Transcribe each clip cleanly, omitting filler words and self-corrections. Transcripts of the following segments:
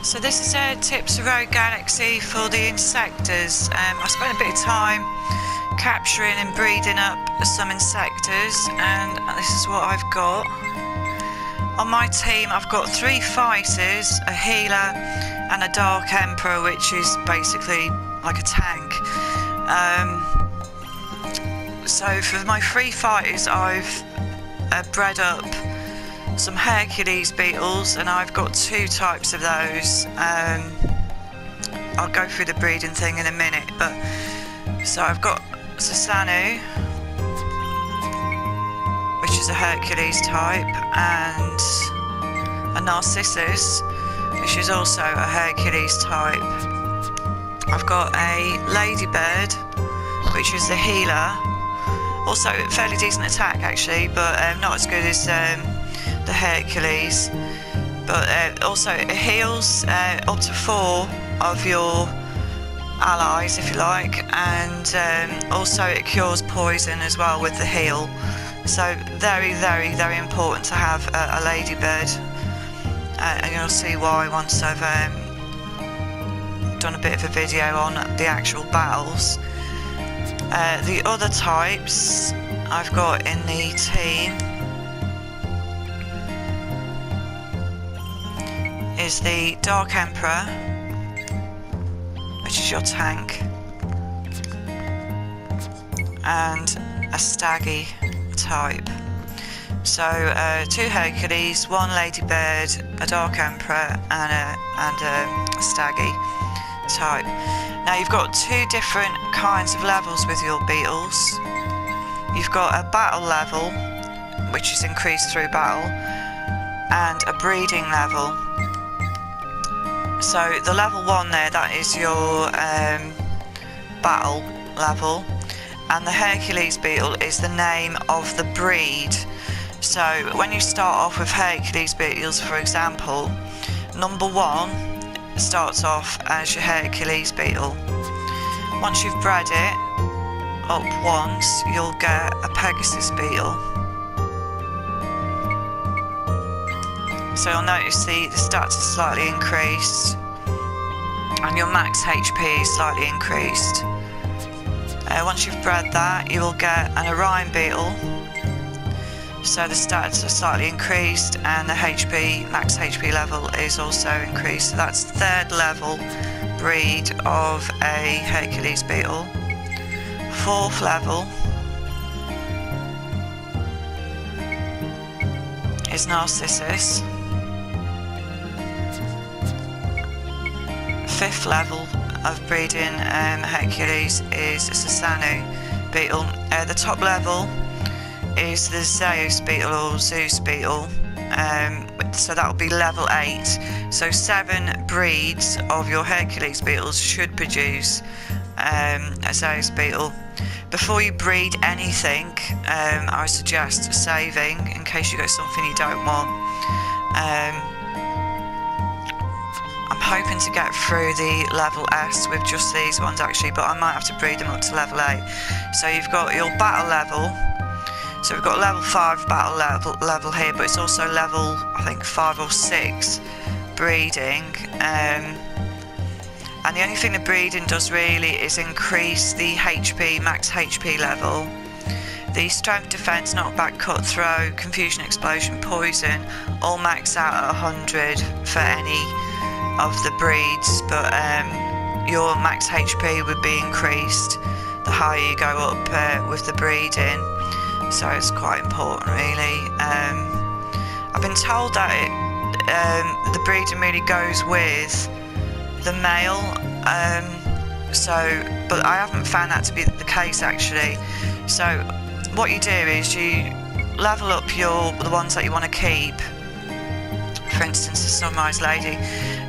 So this is Tips of Rogue Galaxy for the insectors. I spent a bit of time capturing and breeding up some insectors, and this is what I've got. On my team I've got 3 fighters, a healer and a dark emperor, which is basically like a tank. So for my 3 fighters I've bred up some Hercules beetles, and I've got 2 types of those. I'll go through the breeding thing in a minute, but so I've got Susanu, which is a Hercules type, and a Narcissus, which is also a Hercules type. I've got a Ladybird, which is the healer, also fairly decent attack actually, but not as good as the Hercules, but also it heals up to 4 of your allies, if you like, and also it cures poison as well with the heal. So very, very, very important to have a Ladybird, and you'll see why once I've done a bit of a video on the actual battles. The other types I've got in the team is the Dark Emperor, which is your tank, and a Staggy type. So 2 Hercules, 1 Ladybird, a Dark Emperor, and a Staggy type. Now you've got 2 different kinds of levels with your beetles. You've got a battle level, which is increased through battle, and a breeding level. So the level 1 there, that is your battle level, and the Hercules beetle is the name of the breed. So when you start off with Hercules beetles, for example, number 1 starts off as your Hercules beetle. Once you've bred it up once, you'll get a Pegasus beetle. So you'll notice the stats are slightly increased, and your max HP is slightly increased. Once you've bred that, you will get an Orion beetle. So the stats are slightly increased, and the max HP level is also increased. So that's 3rd level breed of a Hercules beetle. 4th level is Narcissus. 5th level of breeding Hercules is a Susanu beetle. The top level is the Zeus beetle or Zeus beetle, so that will be level 8. So 7 breeds of your Hercules beetles should produce a Zeus beetle. Before you breed anything, I suggest saving in case you get something you don't want. I'm hoping to get through the level S with just these ones actually, but I might have to breed them up to level 8. So you've got your battle level. So we've got level 5 battle level here, but it's also level, I think, 5 or 6 breeding. And the only thing the breeding does really is increase the HP, max HP level. The strength, defense, knockback, cutthroat, confusion, explosion, poison all max out at 100 for any of the breeds, but your max HP would be increased the higher you go up with the breeding. So it's quite important really. I've been told that the breeding really goes with the male, but I haven't found that to be the case actually. So what you do is you level up the ones that you want to keep. For instance, the Sunrise Lady.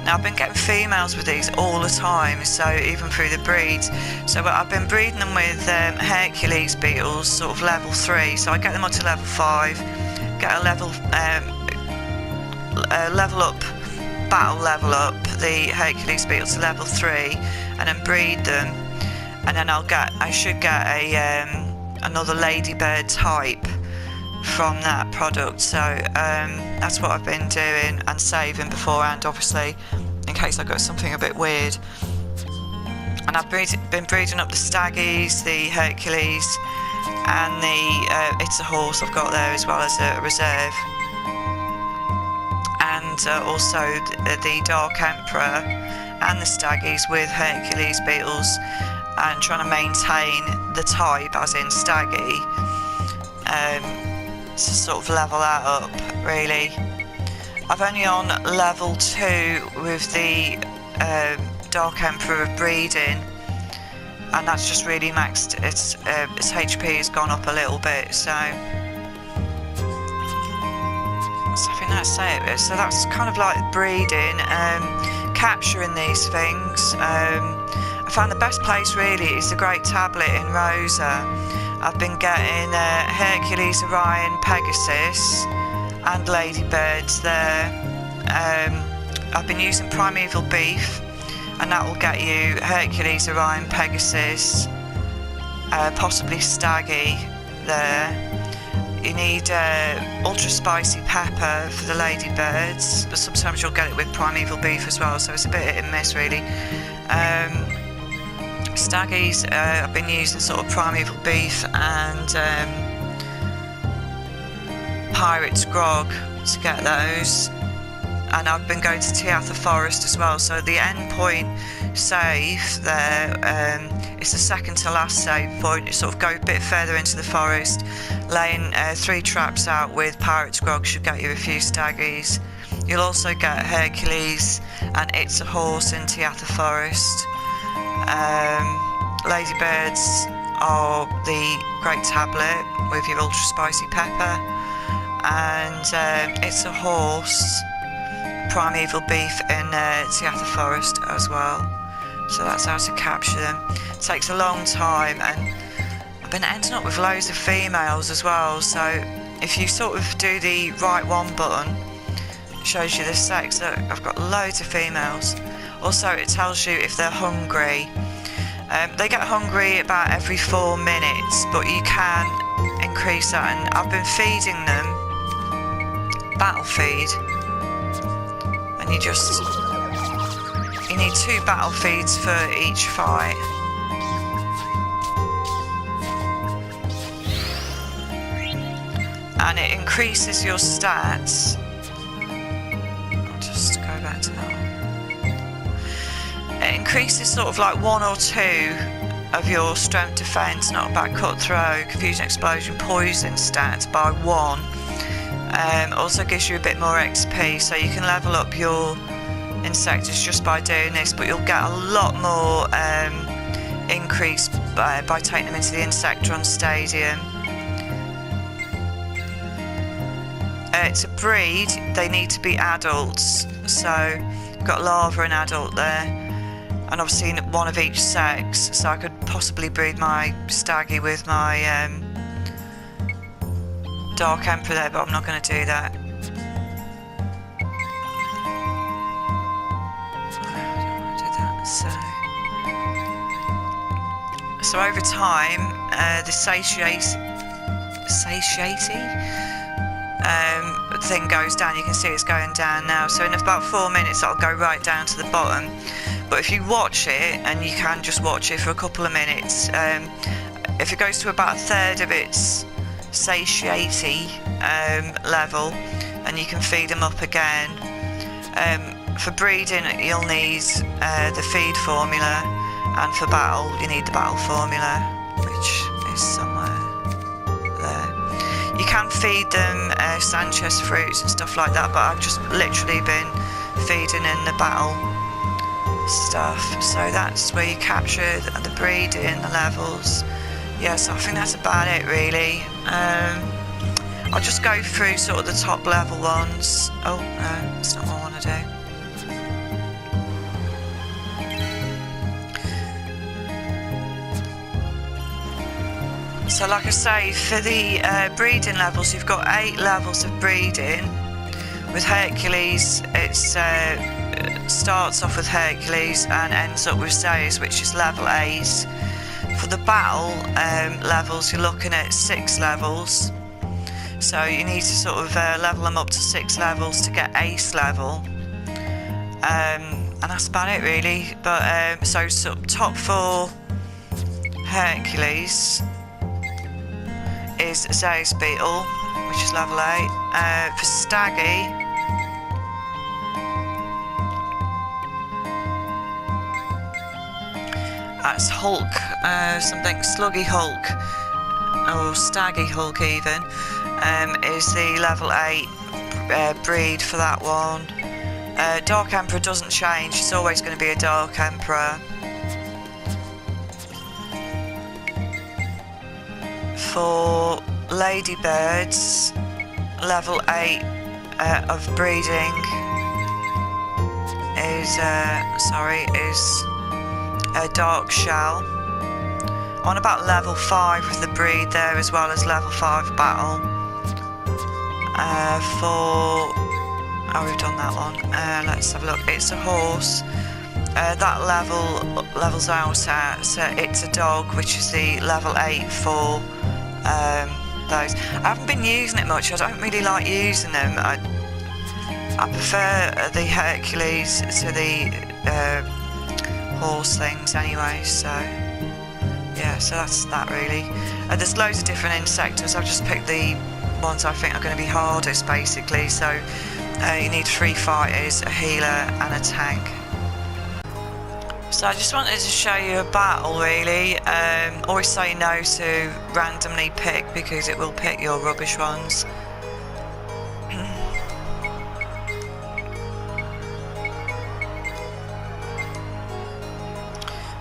Now I've been getting females with these all the time, so even through the breeds. So I've been breeding them with Hercules beetles, sort of level 3. So I get them up to level 5, get a level up, battle level up the Hercules beetles to level 3, and then breed them, and then I should get another Ladybird type from that product. So that's what I've been doing and saving beforehand, obviously, in case I got something a bit weird. And I've been breeding up the Staggies, the Hercules, and the It's a Horse I've got there as well as a reserve. And also the Dark Emperor and the Staggies with Hercules beetles, and trying to maintain the type, as in Staggy, to sort of level that up, really. I've only on level 2 with the Dark Emperor of breeding, and that's just really maxed. Its HP has gone up a little bit, so I think that's it. So that's kind of like breeding, capturing these things. I found the best place really is the Great Tablet in Rosa. I've been getting Hercules, Orion, Pegasus and ladybirds there. I've been using Primeval Beef, and that will get you Hercules, Orion, Pegasus, possibly Staggy there. You need ultra spicy pepper for the ladybirds, but sometimes you'll get it with Primeval Beef as well, so it's a bit hit and miss really. Staggies, I've been using sort of Primeval Beef and Pirate's Grog to get those. And I've been going to Teatha Forest as well, so the endpoint save there, it's the second to last save point. You sort of go a bit further into the forest, laying 3 traps out with Pirate's Grog should get you a few Staggies. You'll also get Hercules and It's a Horse in Teatha Forest. Ladybirds are the Great Tablet with your ultra spicy pepper, and It's a Horse, Primeval Beef in Teatha Forest as well. So that's how to capture them. It takes a long time, and I've been ending up with loads of females as well. So if you sort of do the right one button, it shows you the sex. Look, I've got loads of females. Also, it tells you if they're hungry. They get hungry about every 4 minutes, but you can increase that. And I've been feeding them battle feed. And you need 2 battle feeds for each fight. And it increases your stats. I'll just go back to that one. It increases sort of like 1 or 2 of your strength, defense, knockback, cutthroat, confusion, explosion, poison stats by 1. Also gives you a bit more XP, so you can level up your Insectors just by doing this, but you'll get a lot more increase by taking them into the Insectron Stadium. To breed, they need to be adults, so you've got Larva and Adult there, and obviously one of each sex, so I could possibly breed my Staggy with my Dark Emperor there, but I'm not going to do that. So over time, the satiety thing goes down. You can see it's going down now. So in about 4 minutes, it'll go right down to the bottom. But if you watch it, and you can just watch it for a couple of minutes, if it goes to about a third of its satiety level, and you can feed them up again. For breeding, you'll need the feed formula, and for battle, you need the battle formula, which is somewhere there. You can feed them Sanchez fruits and stuff like that, but I've just literally been feeding in the battle stuff. So that's where you capture the breeding, the levels. Yes, I think that's about it really. I'll just go through sort of the top level ones. Oh no, that's not what I want to do. So like I say, for the breeding levels, you've got 8 levels of breeding. With Hercules, it starts off with Hercules and ends up with Zeus, which is level 8. For the battle levels, you're looking at 6 levels. So you need to sort of level them up to 6 levels to get ace level. and that's about it really. But so top 4 Hercules is Zeus Beetle, which is level 8. For Staggy, that's Hulk, something Sluggy Hulk, or Staggy Hulk even, is the level 8 breed for that one. Dark Emperor doesn't change, it's always going to be a Dark Emperor. For Ladybirds, level 8 of breeding is a Dark Shell. On about level 5 of the breed there, as well as level 5 battle. We've done that one. Let's have a look. It's a horse. That levels out at, so it's a dog, which is the level 8 for those. I haven't been using it much. I don't really like using them. I prefer the Hercules to the horse things anyway, so yeah, so that's that really. There's loads of different Insectors. I've just picked the ones I think are going to be hardest basically, so you need 3 fighters, a healer and a tank. So I just wanted to show you a battle really. Always say no to randomly pick, because it will pick your rubbish ones.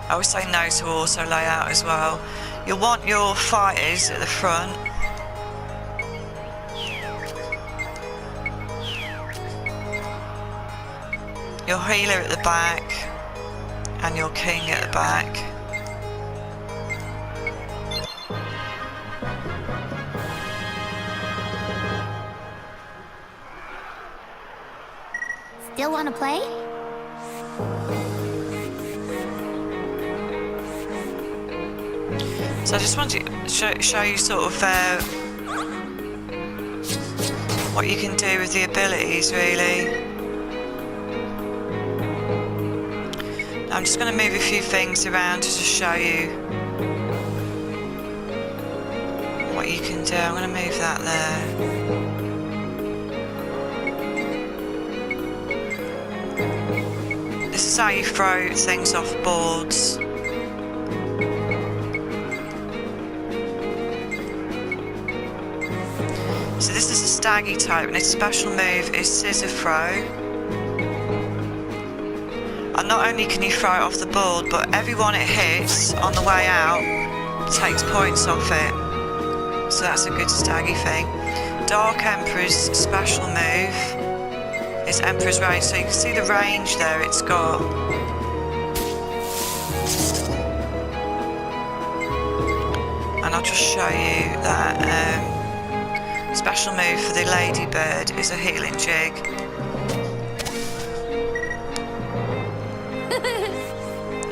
I always say no to auto layout as well. You'll want your fighters at the front. Your healer at the back. And your king at the back. Still want to play? So I just want to show you sort of what you can do with the abilities really. I'm just going to move a few things around to just show you what you can do. I'm going to move that there. This is how you throw things off boards. So this is a Staggy type, and its special move is Scissor Throw. And not only can you throw it off the board, but everyone it hits on the way out takes points off it. So that's a good Staggy thing. Dark Emperor's special move is Emperor's Range. So you can see the range there it's got. And I'll just show you that special move for the Ladybird is a Healing Jig.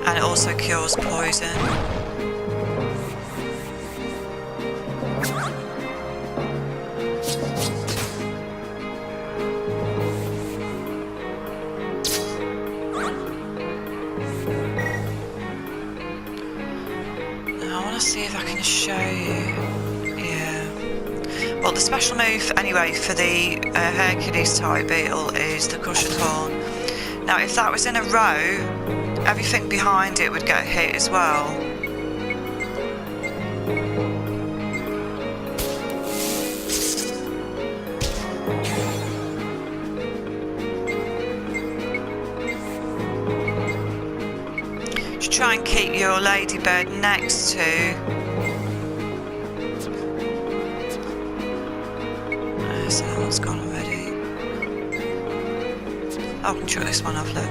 And it also cures poison. Now I want to see if I can show you. Yeah. Well, the special move anyway for the Hercules type beetle is the Cushion Horn. Now, if that was in a row, everything behind it would get hit as well. Just try and keep your Ladybird next to. So that one's gone already. I can chuck this one off, look.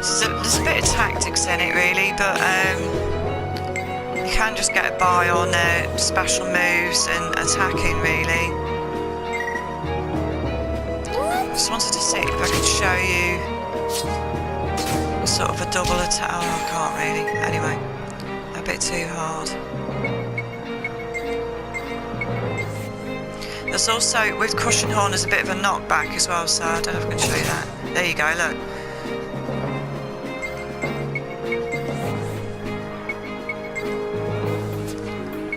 There's a bit of tactics in it really, but you can just get by on special moves and attacking really. Just wanted to see if I could show you sort of a double attack. Oh, I can't really. Anyway, a bit too hard. There's also, with Cushion Horn, there's a bit of a knockback as well, so I don't know if I can show you that. There you go, look.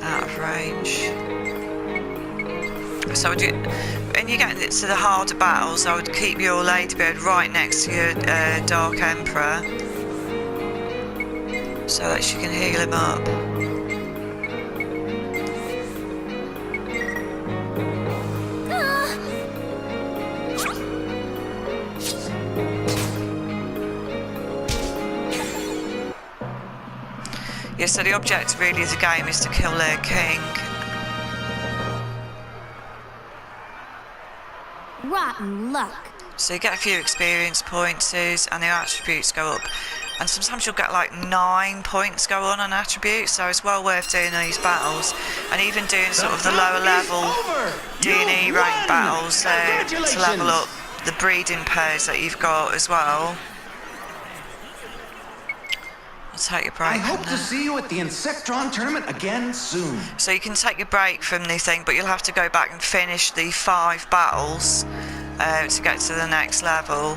Out of range. So when you get to the harder battles, I would keep your Ladybird right next to your Dark Emperor, so that she can heal him up. Yeah, so the objective really of the game is to kill their king. Rotten luck. So you get a few experience points and the attributes go up. And sometimes you'll get like 9 points go on attributes, so it's well worth doing these battles. And even doing sort of the lower level D&E rank battles to level up the breeding pairs that you've got as well. I'll take your break. I hope to see you at the Insectron tournament again soon. So you can take your break from the thing, but you'll have to go back and finish the 5 battles to get to the next level.